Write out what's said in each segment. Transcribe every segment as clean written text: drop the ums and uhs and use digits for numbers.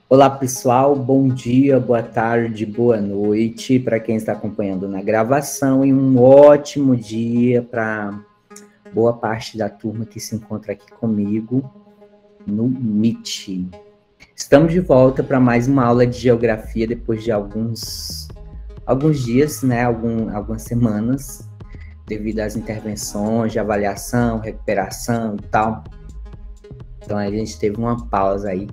Olá pessoal, bom dia, boa tarde, boa noite para quem está acompanhando na gravação e um ótimo dia para boa parte da turma que se encontra aqui comigo no Meet. Estamos de volta para mais uma aula de geografia depois de alguns dias, né, algumas semanas, devido às intervenções de avaliação, recuperação e tal. Então a gente teve uma pausa aí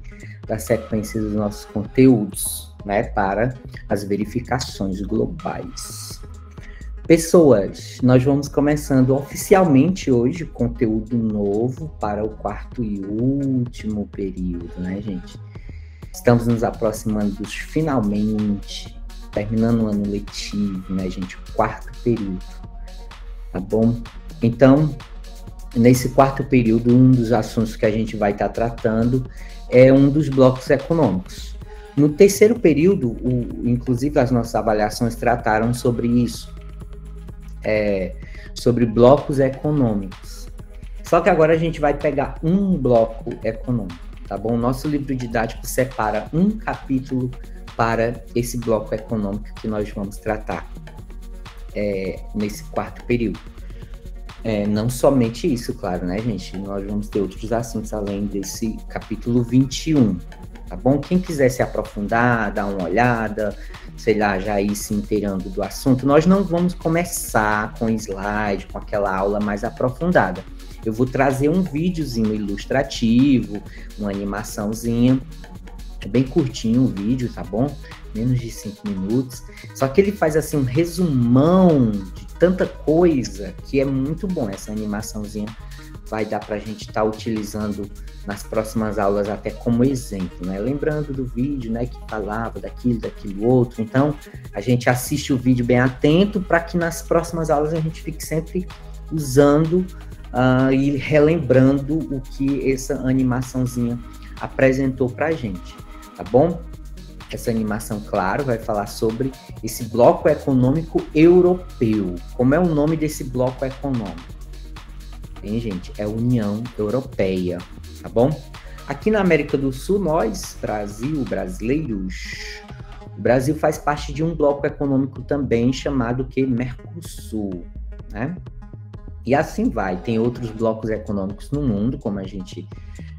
da sequência dos nossos conteúdos, né, para as verificações globais. Pessoas, nós vamos começando oficialmente hoje conteúdo novo para o quarto e último período, né, gente? Estamos nos aproximando dos finalmente, terminando o ano letivo, né, gente? O quarto período, tá bom? Então, nesse quarto período, um dos assuntos que a gente vai estar tratando é um dos blocos econômicos. No terceiro período, inclusive as nossas avaliações trataram sobre isso, sobre blocos econômicos. Só que agora a gente vai pegar um bloco econômico, tá bom? O nosso livro didático separa um capítulo para esse bloco econômico que nós vamos tratar nesse quarto período. Não somente isso, claro, né, gente? Nós vamos ter outros assuntos além desse capítulo 21, tá bom? Quem quiser se aprofundar, dar uma olhada, sei lá, já ir se inteirando do assunto, nós não vamos começar com slide, com aquela aula mais aprofundada. Eu vou trazer um videozinho ilustrativo, uma animaçãozinha, é bem curtinho o vídeo, tá bom? Menos de 5 minutos. Só que ele faz assim um resumão de tanta coisa que é muito bom. Essa animaçãozinha vai dar pra gente estar utilizando nas próximas aulas até como exemplo, né? Lembrando do vídeo, né, que falava daquilo outro. Então, a gente assiste o vídeo bem atento para que nas próximas aulas a gente fique sempre usando e relembrando o que essa animaçãozinha apresentou pra gente, tá bom? Essa animação, claro, vai falar sobre esse bloco econômico europeu. Como é o nome desse bloco econômico? Bem, gente, é União Europeia, tá bom? Aqui na América do Sul, nós, brasileiros, o Brasil faz parte de um bloco econômico também chamado que Mercosul, né? E assim vai, tem outros blocos econômicos no mundo, como a gente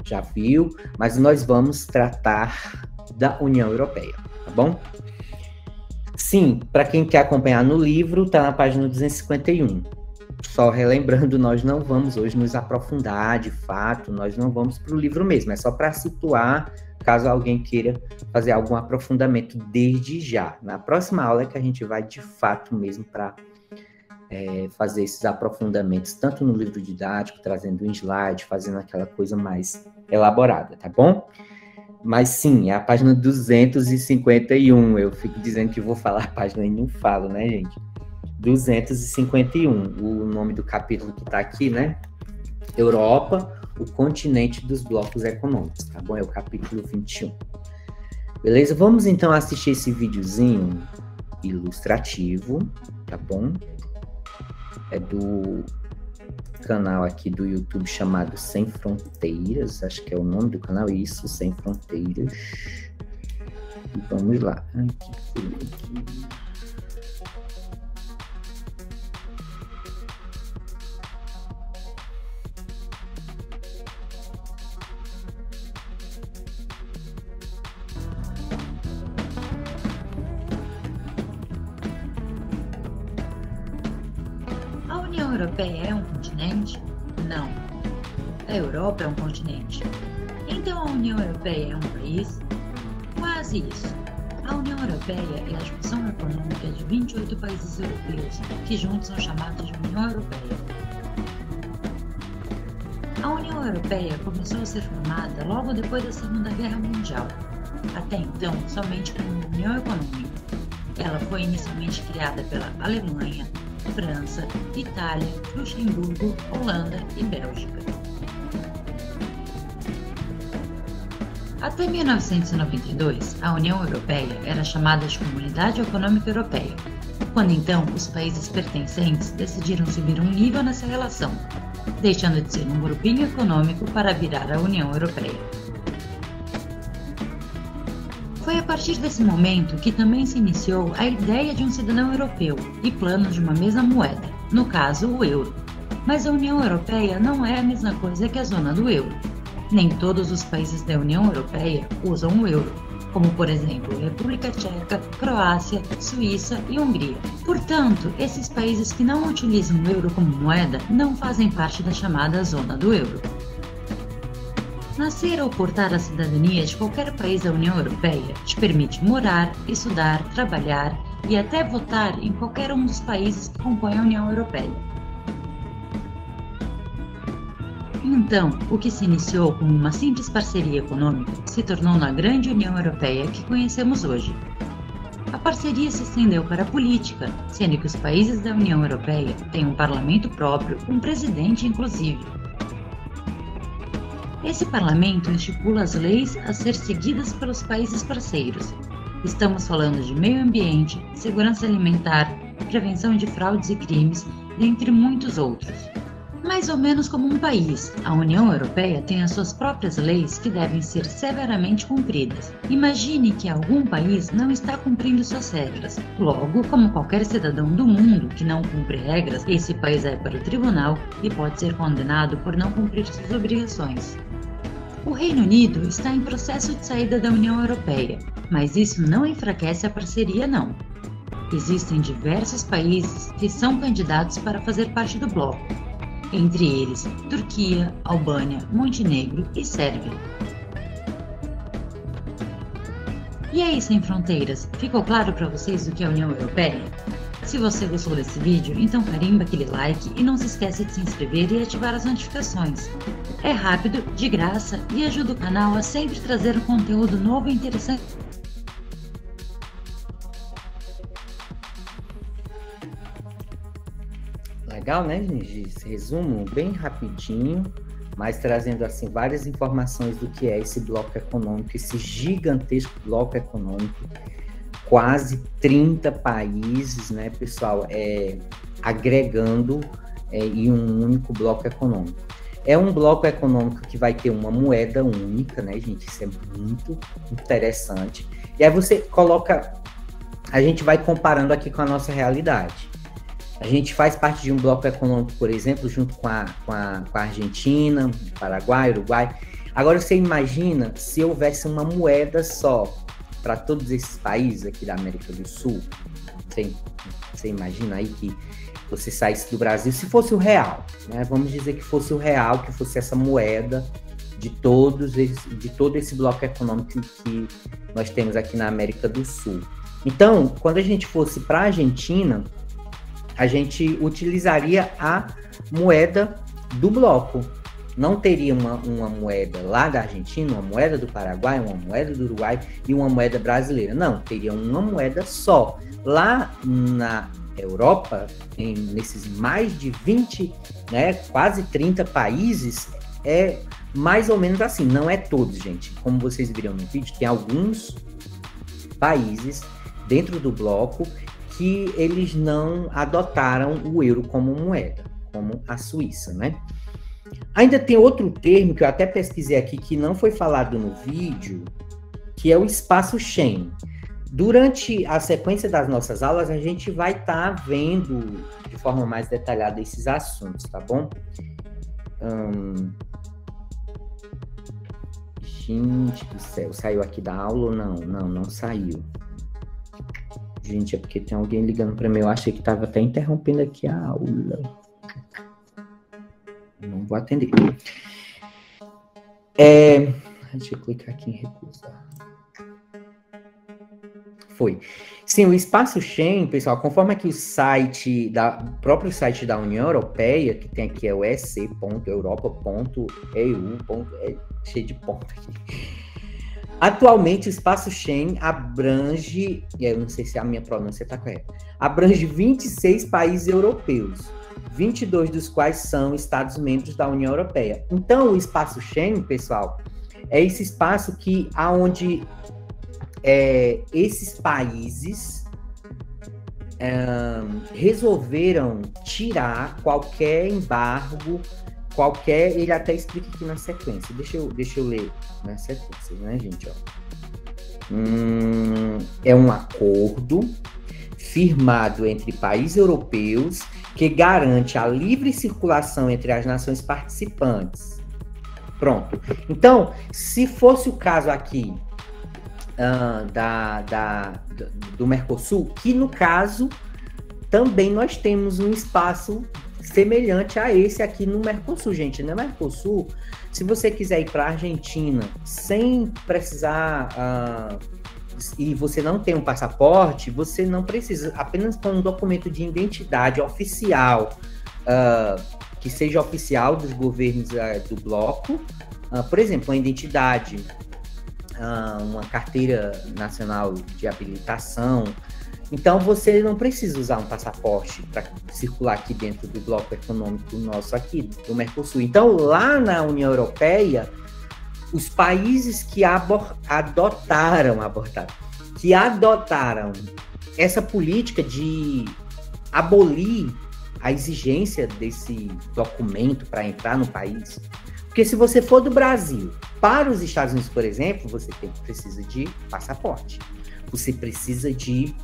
já viu, mas nós vamos tratar da União Europeia, tá bom? Sim, para quem quer acompanhar no livro, tá na página 251. Só relembrando, nós não vamos hoje nos aprofundar, de fato, nós não vamos para o livro mesmo, é só para situar, caso alguém queira fazer algum aprofundamento desde já. Na próxima aula é que a gente vai, de fato, mesmo para fazer esses aprofundamentos, tanto no livro didático, trazendo um slide, fazendo aquela coisa mais elaborada, tá bom? Mas sim, é a página 251. Eu fico dizendo que vou falar a página e não falo, né, gente? 251, o nome do capítulo que tá aqui, né? Europa, o continente dos blocos econômicos, tá bom? É o capítulo 21. Beleza? Vamos então assistir esse videozinho ilustrativo, tá bom? É do canal aqui do YouTube chamado Sem Fronteiras, acho que é o nome do canal, isso, Sem Fronteiras. E vamos lá. A União Europeia é um continente? Não. A Europa é um continente. Então a União Europeia é um país? Quase isso. A União Europeia é a junção econômica de 28 países europeus, que juntos são chamados de União Europeia. A União Europeia começou a ser formada logo depois da Segunda Guerra Mundial. Até então, somente como União Econômica. Ela foi inicialmente criada pela Alemanha, França, Itália, Luxemburgo, Holanda e Bélgica. Até 1992, a União Europeia era chamada de Comunidade Econômica Europeia, quando então os países pertencentes decidiram subir um nível nessa relação, deixando de ser um grupinho econômico para virar a União Europeia. Foi a partir desse momento que também se iniciou a ideia de um cidadão europeu e planos de uma mesma moeda, no caso o euro. Mas a União Europeia não é a mesma coisa que a zona do euro. Nem todos os países da União Europeia usam o euro, como por exemplo República Tcheca, Croácia, Suíça e Hungria. Portanto, esses países que não utilizam o euro como moeda não fazem parte da chamada zona do euro. Nascer ou portar a cidadania de qualquer país da União Europeia te permite morar, estudar, trabalhar e até votar em qualquer um dos países que compõem a União Europeia. Então, o que se iniciou como uma simples parceria econômica se tornou na grande União Europeia que conhecemos hoje. A parceria se estendeu para a política, sendo que os países da União Europeia têm um parlamento próprio, um presidente inclusive. Esse parlamento estipula as leis a ser seguidas pelos países parceiros. Estamos falando de meio ambiente, segurança alimentar, prevenção de fraudes e crimes, dentre muitos outros. Mais ou menos como um país, a União Europeia tem as suas próprias leis que devem ser severamente cumpridas. Imagine que algum país não está cumprindo suas regras. Logo, como qualquer cidadão do mundo que não cumpre regras, esse país vai para o tribunal e pode ser condenado por não cumprir suas obrigações. O Reino Unido está em processo de saída da União Europeia, mas isso não enfraquece a parceria, não. Existem diversos países que são candidatos para fazer parte do bloco, entre eles Turquia, Albânia, Montenegro e Sérvia. E aí, sem fronteiras, ficou claro para vocês o que é a União Europeia? Se você gostou desse vídeo, então carimba aquele like e não se esqueça de se inscrever e ativar as notificações. É rápido, de graça e ajuda o canal a sempre trazer um conteúdo novo e interessante. Legal, né, gente? Esse resumo bem rapidinho, mas trazendo assim várias informações do que é esse bloco econômico, esse gigantesco bloco econômico, quase 30 países, né, pessoal, agregando em um único bloco econômico. É um bloco econômico que vai ter uma moeda única, né, gente? Isso é muito interessante. E aí você coloca, a gente vai comparando aqui com a nossa realidade. A gente faz parte de um bloco econômico, por exemplo, junto com a Argentina, Paraguai, Uruguai. Agora você imagina se houvesse uma moeda só para todos esses países aqui da América do Sul. Você imagina aí que você saísse do Brasil, se fosse o real, né? Vamos dizer que fosse o real, que fosse essa moeda de todo esse bloco econômico que nós temos aqui na América do Sul. Então, quando a gente fosse para a Argentina, a gente utilizaria a moeda do bloco. Não teria uma moeda lá da Argentina, uma moeda do Paraguai, uma moeda do Uruguai e uma moeda brasileira. Não, teria uma moeda só. Lá na Europa, nesses mais de 20, né, quase 30 países, é mais ou menos assim. Não é todos, gente. Como vocês viram no vídeo, tem alguns países dentro do bloco que eles não adotaram o euro como moeda, como a Suíça, né? Ainda tem outro termo que eu até pesquisei aqui, que não foi falado no vídeo, que é o espaço Schengen. Durante a sequência das nossas aulas, a gente vai estar vendo de forma mais detalhada esses assuntos, tá bom? Gente do céu, saiu aqui da aula ou não? Não saiu. Gente, é porque tem alguém ligando para mim. Eu achei que estava até interrompendo aqui a aula. Não vou atender. Deixa eu clicar aqui em recusar. Foi. Sim, o espaço Schengen, pessoal, conforme aqui o próprio site da União Europeia, que tem aqui é o ec.europa.eu, cheio de ponto aqui. Atualmente, o espaço Schengen abrange, eu não sei se a minha pronúncia está correta, abrange 26 países europeus, 22 dos quais são Estados-membros da União Europeia. Então, o espaço Schengen, pessoal, é esse espaço onde esses países resolveram tirar qualquer embargo, ele até explica aqui na sequência. Deixa eu ler na sequência, né, gente? Ó. É um acordo firmado entre países europeus que garante a livre circulação entre as nações participantes. Pronto. Então, se fosse o caso aqui do Mercosul, que no caso também nós temos um espaço semelhante a esse aqui no Mercosul, gente. No Mercosul, se você quiser ir para a Argentina sem precisar e você não tem um passaporte, você não precisa, apenas com um documento de identidade oficial, que seja oficial dos governos do bloco, por exemplo, uma identidade, uma carteira nacional de habilitação. Então, você não precisa usar um passaporte para circular aqui dentro do bloco econômico nosso aqui, do Mercosul. Então, lá na União Europeia, os países que adotaram essa política de abolir a exigência desse documento para entrar no país. Porque se você for do Brasil para os Estados Unidos, por exemplo, você precisa de passaporte. Você precisa de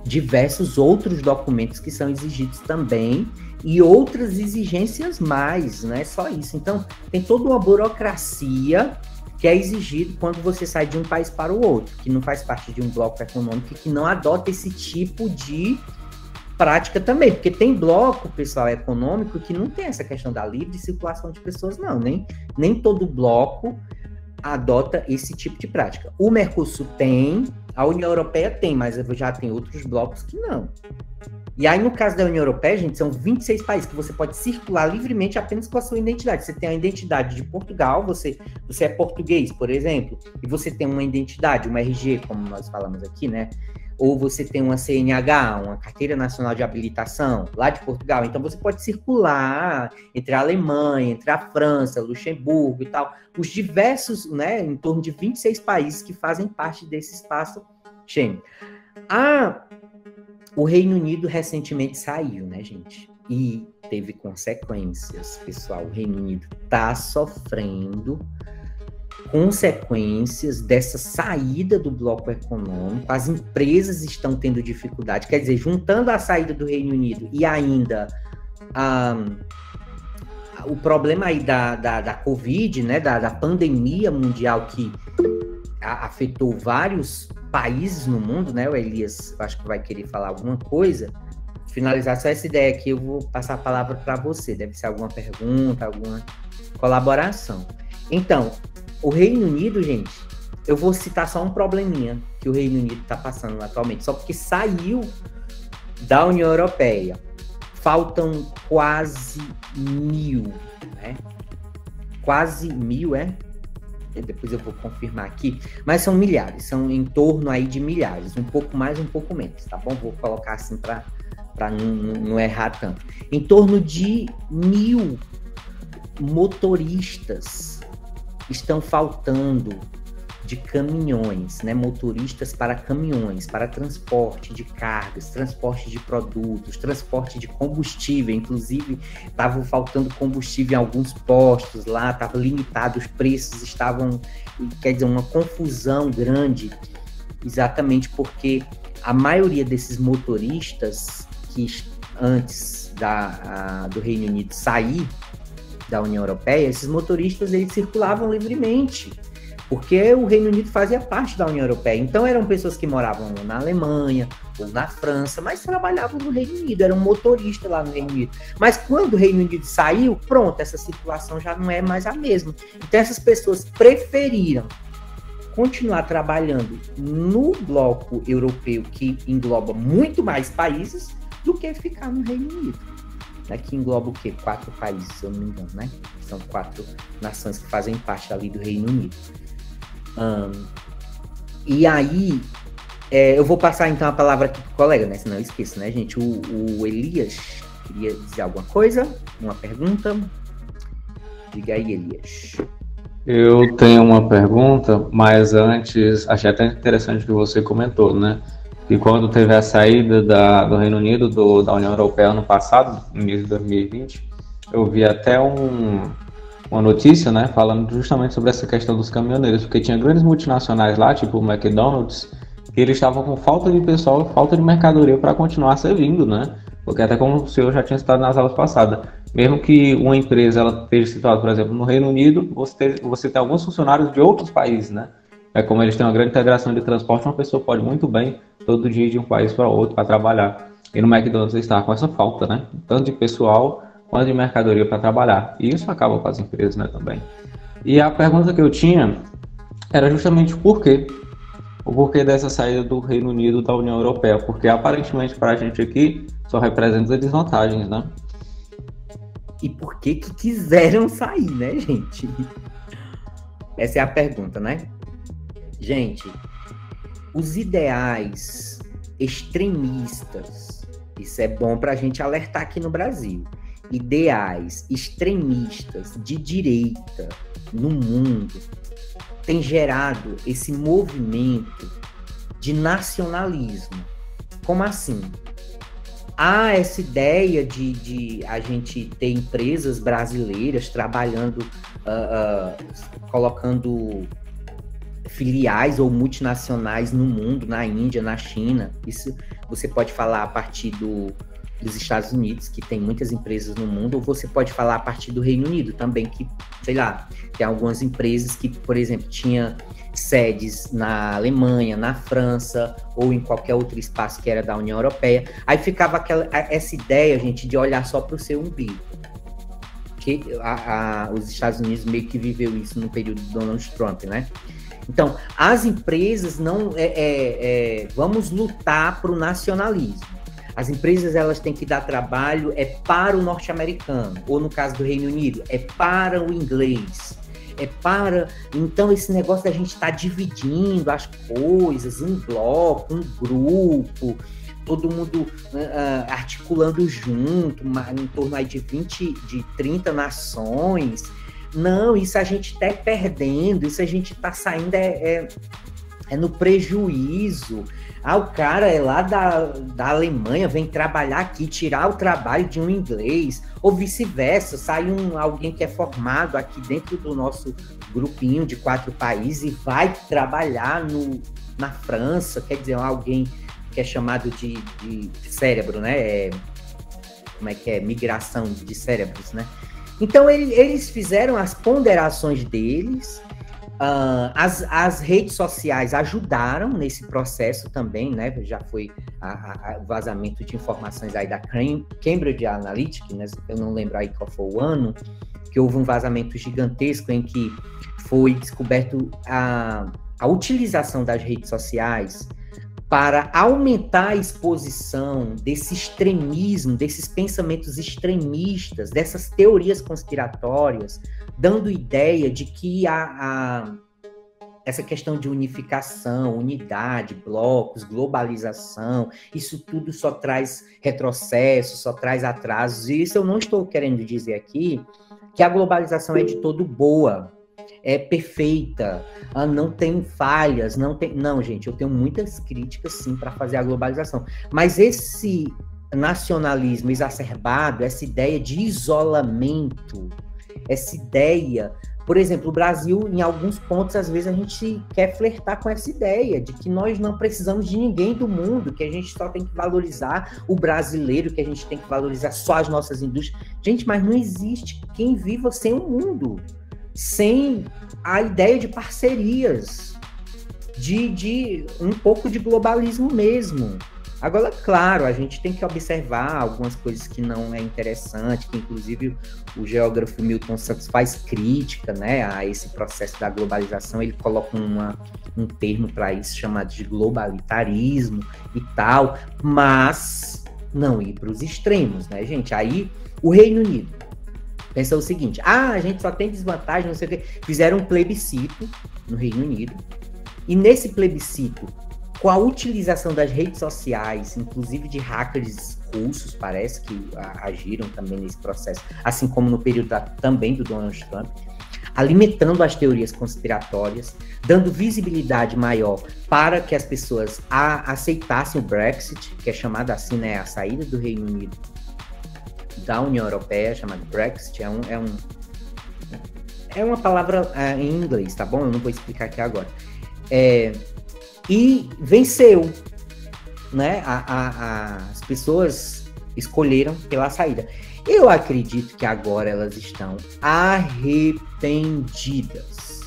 diversos outros documentos que são exigidos também e outras exigências mais, não é só isso. Então, tem toda uma burocracia que é exigida quando você sai de um país para o outro, que não faz parte de um bloco econômico e que não adota esse tipo de prática também, porque tem bloco, pessoal, econômico que não tem essa questão da livre circulação de pessoas, não, nem todo bloco adota esse tipo de prática. O Mercosul tem, a União Europeia tem, mas já tem outros blocos que não. E aí, no caso da União Europeia, gente, são 26 países que você pode circular livremente apenas com a sua identidade. Você tem a identidade de Portugal, você é português, por exemplo, e você tem uma identidade, uma RG, como nós falamos aqui, né? Ou você tem uma CNH, uma Carteira Nacional de Habilitação, lá de Portugal. Então, você pode circular entre a Alemanha, entre a França, Luxemburgo e tal, os diversos, né, em torno de 26 países que fazem parte desse espaço Schengen. O Reino Unido recentemente saiu, né, gente? E teve consequências, pessoal. O Reino Unido está sofrendo consequências dessa saída do bloco econômico. As empresas estão tendo dificuldade. Quer dizer, juntando a saída do Reino Unido e ainda o problema aí da Covid, né, da pandemia mundial que afetou vários países no mundo, né? O Elias, acho que vai querer falar alguma coisa. Finalizar só essa ideia aqui, eu vou passar a palavra para você. Deve ser alguma pergunta, alguma colaboração. Então, o Reino Unido, gente, eu vou citar só um probleminha que o Reino Unido está passando atualmente, só porque saiu da União Europeia. Faltam quase 1.000, né? Quase 1.000, depois eu vou confirmar aqui, mas são milhares, são em torno aí de milhares, um pouco mais, um pouco menos, tá bom? Vou colocar assim para não errar tanto. Em torno de 1.000 motoristas estão faltando de caminhões, né? Motoristas para caminhões, para transporte de cargas, transporte de produtos, transporte de combustível. Inclusive, estava faltando combustível em alguns postos lá, estava limitado, os preços estavam, quer dizer, uma confusão grande, exatamente porque a maioria desses motoristas que antes do Reino Unido sair da União Europeia, esses motoristas eles circulavam livremente, porque o Reino Unido fazia parte da União Europeia. Então, eram pessoas que moravam na Alemanha ou na França, mas trabalhavam no Reino Unido, eram motoristas lá no Reino Unido. Mas quando o Reino Unido saiu, pronto, essa circulação já não é mais a mesma. Então, essas pessoas preferiram continuar trabalhando no bloco europeu, que engloba muito mais países, do que ficar no Reino Unido, né, que engloba o quê? 4 países, se eu não me engano, né? São 4 nações que fazem parte ali do Reino Unido. E aí, eu vou passar então a palavra aqui pro colega, né? Senão eu esqueço, né, gente? O Elias queria dizer alguma coisa? Uma pergunta? Diga aí, Elias. Eu tenho uma pergunta, mas antes, achei até interessante o que você comentou, né? Que quando teve a saída do Reino Unido da União Europeia ano passado, no início de 2020, eu vi até uma notícia, né, falando justamente sobre essa questão dos caminhoneiros, porque tinha grandes multinacionais lá, tipo o McDonald's, que eles estavam com falta de pessoal, falta de mercadoria para continuar servindo, né? Porque até como o senhor já tinha citado nas aulas passadas, mesmo que uma empresa ela esteja situada, por exemplo, no Reino Unido, você tem alguns funcionários de outros países, né? É como eles têm uma grande integração de transporte, uma pessoa pode muito bem todo dia ir de um país para outro para trabalhar. E no McDonald's está com essa falta, né? Tanto de pessoal quanto de mercadoria para trabalhar. E isso acaba com as empresas, né, também. E a pergunta que eu tinha era justamente o porquê dessa saída do Reino Unido da União Europeia, porque aparentemente para a gente aqui só representa desvantagens, né? E por que quiseram sair, né, gente? Essa é a pergunta, né? Gente, os ideais extremistas, isso é bom para a gente alertar aqui no Brasil, ideais extremistas de direita no mundo tem gerado esse movimento de nacionalismo. Como assim? Há essa ideia de a gente ter empresas brasileiras trabalhando, colocando filiais ou multinacionais no mundo, na Índia, na China. Isso você pode falar a partir dos Estados Unidos, que tem muitas empresas no mundo, ou você pode falar a partir do Reino Unido também, que, sei lá, tem algumas empresas que, por exemplo, tinha sedes na Alemanha, na França, ou em qualquer outro espaço que era da União Europeia. Aí ficava essa ideia, gente, de olhar só para o seu umbigo. Que os Estados Unidos meio que viveu isso no período do Donald Trump, né? Então, as empresas não... vamos lutar para o nacionalismo. As empresas, elas têm que dar trabalho para o norte-americano, ou no caso do Reino Unido, para o inglês, Então, esse negócio da gente estar dividindo as coisas, um bloco, um grupo, todo mundo articulando junto, em torno aí de 30 nações. Não, isso a gente está perdendo, isso a gente está saindo no prejuízo. O cara é lá da Alemanha, vem trabalhar aqui, tirar o trabalho de um inglês, ou vice-versa, sai alguém que é formado aqui dentro do nosso grupinho de 4 países e vai trabalhar na França, quer dizer, alguém que é chamado de cérebro, né? Como é que é? Migração de cérebros, né? Então, eles fizeram as ponderações deles. As redes sociais ajudaram nesse processo também, né? Já foi o vazamento de informações aí da Cambridge Analytica, né? Eu não lembro aí qual foi o ano, que houve um vazamento gigantesco em que foi descoberto a utilização das redes sociais para aumentar a exposição desse extremismo, desses pensamentos extremistas, dessas teorias conspiratórias, dando ideia de que essa questão de unificação, unidade, blocos, globalização, isso tudo só traz retrocesso, só traz atrasos. E isso eu não estou querendo dizer aqui que a globalização é de todo boa, é perfeita, não tem falhas, não, gente, eu tenho muitas críticas, sim, para fazer a globalização. Mas esse nacionalismo exacerbado, essa ideia de isolamento, essa ideia... Por exemplo, o Brasil, em alguns pontos, às vezes a gente quer flertar com essa ideia de que nós não precisamos de ninguém do mundo, que a gente só tem que valorizar o brasileiro, que a gente tem que valorizar só as nossas indústrias. Gente, mas não existe quem viva sem o mundo, sem a ideia de parcerias, de um pouco de globalismo mesmo. Agora, claro, a gente tem que observar algumas coisas que não é interessante, que inclusive o geógrafo Milton Santos faz crítica, né, a esse processo da globalização. Ele coloca um termo para isso chamado de globalitarismo e tal, mas não ir para os extremos, né, gente? Aí o Reino Unido pensou o seguinte: a gente só tem desvantagem, não sei o quê. Fizeram um plebiscito no Reino Unido, e nesse plebiscito, com a utilização das redes sociais, inclusive de hackers russos, parece que agiram também nesse processo, assim como no período também do Donald Trump, alimentando as teorias conspiratórias, dando visibilidade maior para que as pessoas aceitassem o Brexit, que é chamado assim, né, a saída do Reino Unido da União Europeia, chamado Brexit, É uma palavra em inglês, tá bom? Eu não vou explicar aqui agora. E venceu, né? As pessoas escolheram pela saída. Eu acredito que agora elas estão arrependidas.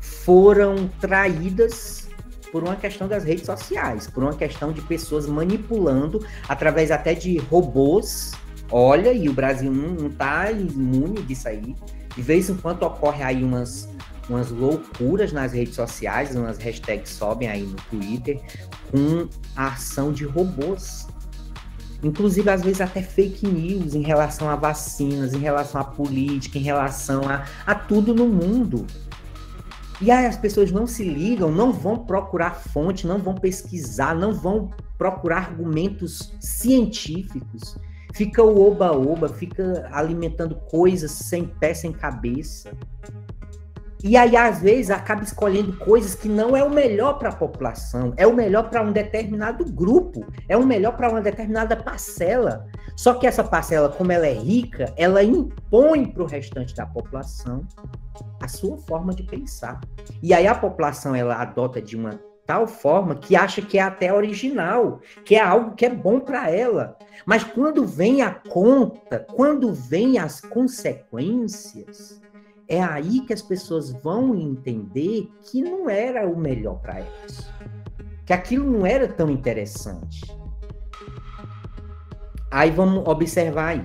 Foram traídas por uma questão das redes sociais, por uma questão de pessoas manipulando através até de robôs. Olha, e o Brasil não tá imune disso aí. De vez em quando ocorre aí umas loucuras nas redes sociais, umas hashtags sobem aí no Twitter com a ação de robôs. Inclusive, às vezes, até fake news em relação a vacinas, em relação à política, em relação a tudo no mundo. E aí as pessoas não se ligam, não vão procurar fonte, não vão pesquisar, não vão procurar argumentos científicos. Fica o oba-oba, fica alimentando coisas sem pé, sem cabeça. E aí, às vezes, acaba escolhendo coisas que não é o melhor para a população, é o melhor para um determinado grupo, é o melhor para uma determinada parcela. Só que essa parcela, como ela é rica, ela impõe para o restante da população a sua forma de pensar. E aí a população, ela adota de uma tal forma que acha que é até original, que é algo que é bom para ela. Mas quando vem a conta, quando vem as consequências, é aí que as pessoas vão entender que não era o melhor para elas, que aquilo não era tão interessante. Aí vamos observar aí,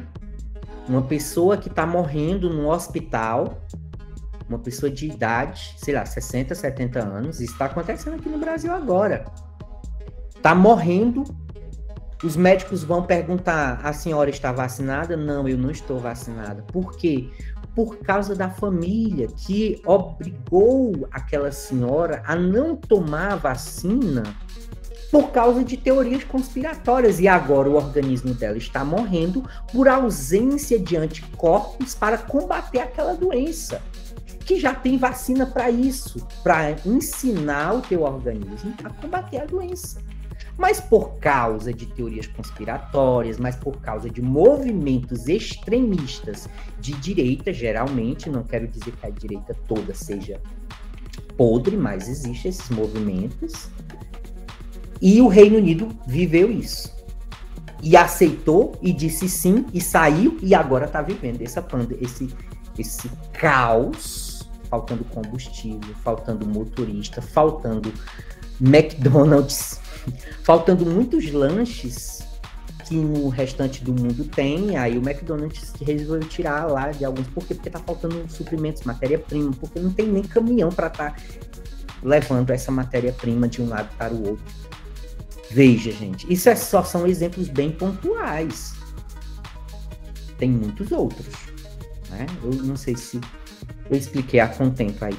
uma pessoa que está morrendo no hospital, uma pessoa de idade, sei lá, 60, 70 anos, isso está acontecendo aqui no Brasil agora. Está morrendo, os médicos vão perguntar, a senhora está vacinada? Não, eu não estou vacinada. Por quê? Por causa da família, que obrigou aquela senhora a não tomar a vacina por causa de teorias conspiratórias. E agora o organismo dela está morrendo por ausência de anticorpos para combater aquela doença. Que já tem vacina para isso, para ensinar o teu organismo a combater a doença. Mas por causa de teorias conspiratórias, mas por causa de movimentos extremistas de direita, geralmente, não quero dizer que a direita toda seja podre, mas existem esses movimentos, e o Reino Unido viveu isso. E aceitou, e disse sim, e saiu, e agora está vivendo esse caos, faltando combustível, faltando motorista, faltando McDonald's, faltando muitos lanches que no restante do mundo tem. Aí o McDonald's resolveu tirar lá de alguns. Por quê? Porque tá faltando suprimentos, matéria-prima, porque não tem nem caminhão para estar levando essa matéria-prima de um lado para o outro. Veja, gente, isso só são exemplos bem pontuais. Tem muitos outros, né? Eu não sei se eu expliquei a contento aí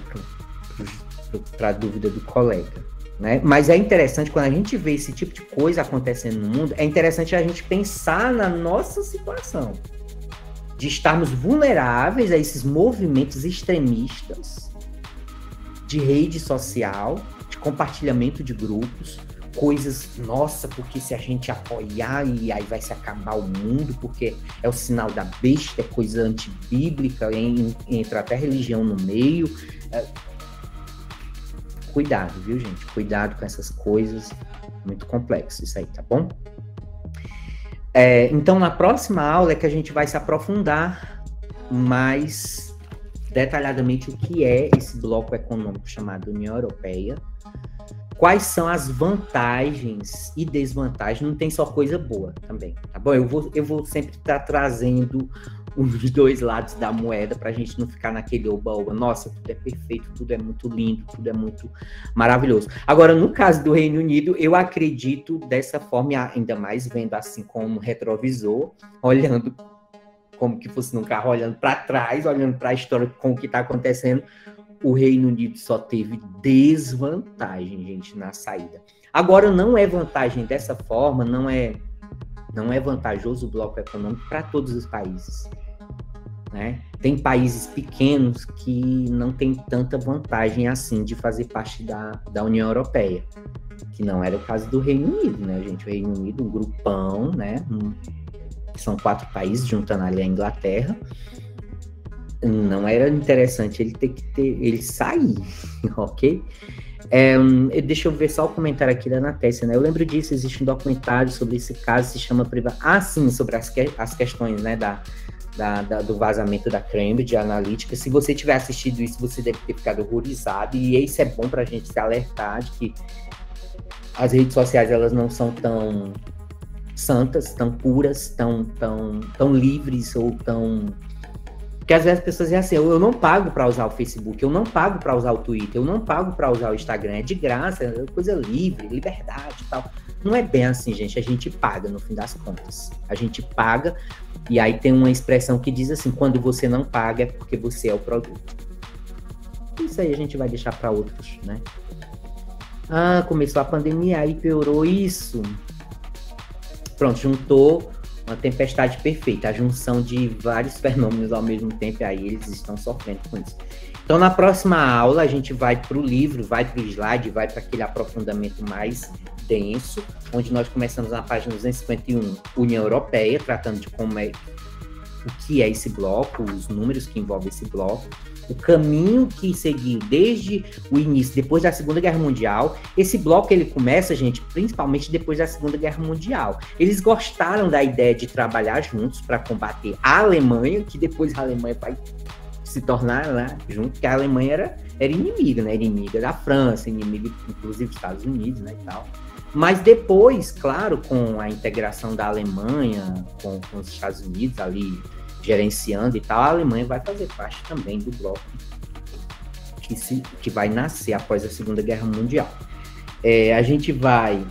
para a dúvida do colega, né? Mas é interessante, quando a gente vê esse tipo de coisa acontecendo no mundo, é interessante a gente pensar na nossa situação, de estarmos vulneráveis a esses movimentos extremistas de rede social, de compartilhamento de grupos, coisas, nossa, porque se a gente apoiar e aí vai se acabar o mundo, porque é o sinal da besta, é coisa antibíblica, entra até religião no meio. Cuidado, viu, gente? Cuidado com essas coisas, muito complexo isso aí, tá bom? Então, na próxima aula é que a gente vai se aprofundar mais detalhadamente o que é esse bloco econômico chamado União Europeia, quais são as vantagens e desvantagens, não tem só coisa boa também, tá bom? Eu vou sempre estar trazendo os dois lados da moeda para a gente não ficar naquele oba-oba, nossa, tudo é perfeito, tudo é muito lindo, tudo é muito maravilhoso. Agora, no caso do Reino Unido, eu acredito dessa forma, ainda mais vendo assim como retrovisor, olhando como que fosse num carro, olhando para trás, olhando para a história, com o que está acontecendo, o Reino Unido só teve desvantagem, gente, na saída. Agora, não é vantagem dessa forma, não é vantajoso o bloco econômico para todos os países, né? Tem países pequenos que não tem tanta vantagem assim de fazer parte da União Europeia, que não era o caso do Reino Unido, né, gente? O Reino Unido, um grupão, né? São 4 países, juntando ali a Inglaterra. Não era interessante ele sair, ok? Deixa eu ver só o comentário aqui da Natécia, né? Eu lembro disso, existe um documentário sobre esse caso, se chama sim, sobre as questões, né, do vazamento da Cambridge Analytica. Se você tiver assistido isso, você deve ter ficado horrorizado, e isso é bom pra gente se alertar de que as redes sociais, elas não são tão santas, tão puras, tão livres, ou tão... Porque às vezes as pessoas dizem assim, eu não pago para usar o Facebook, eu não pago para usar o Twitter, eu não pago para usar o Instagram, é de graça, é coisa livre, liberdade e tal. Não é bem assim, gente, a gente paga no fim das contas. A gente paga, e aí tem uma expressão que diz assim, quando você não paga é porque você é o produto. Isso aí a gente vai deixar para outros, né? Começou a pandemia, aí piorou isso. Pronto, juntou uma tempestade perfeita, a junção de vários fenômenos ao mesmo tempo, e aí eles estão sofrendo com isso. Então, na próxima aula, a gente vai para o livro, vai para o slide, vai para aquele aprofundamento mais denso, onde nós começamos na página 251, União Europeia, tratando de o que é esse bloco, os números que envolvem esse bloco, o caminho que seguiu desde o início, depois da Segunda Guerra Mundial. Esse bloco, ele começa, gente, principalmente depois da Segunda Guerra Mundial. Eles gostaram da ideia de trabalhar juntos para combater a Alemanha, que depois a Alemanha vai se tornar lá junto, porque a Alemanha era inimiga, né? Inimiga da França, inimiga, inclusive, dos Estados Unidos, né, e tal. Mas depois, claro, com a integração da Alemanha com os Estados Unidos ali gerenciando e tal, a Alemanha vai fazer parte também do bloco que vai nascer após a Segunda Guerra Mundial. A gente vai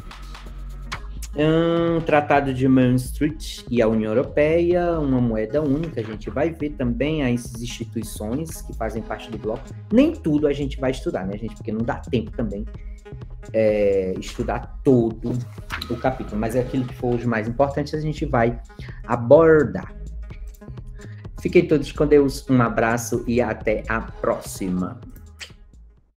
Tratado de Maastricht e a União Europeia, uma moeda única. A gente vai ver também as instituições que fazem parte do bloco. Nem tudo a gente vai estudar, né, gente? Porque não dá tempo também estudar todo o capítulo, mas é aquilo que for os mais importantes a gente vai abordar. Fiquem todos com Deus, um abraço e até a próxima.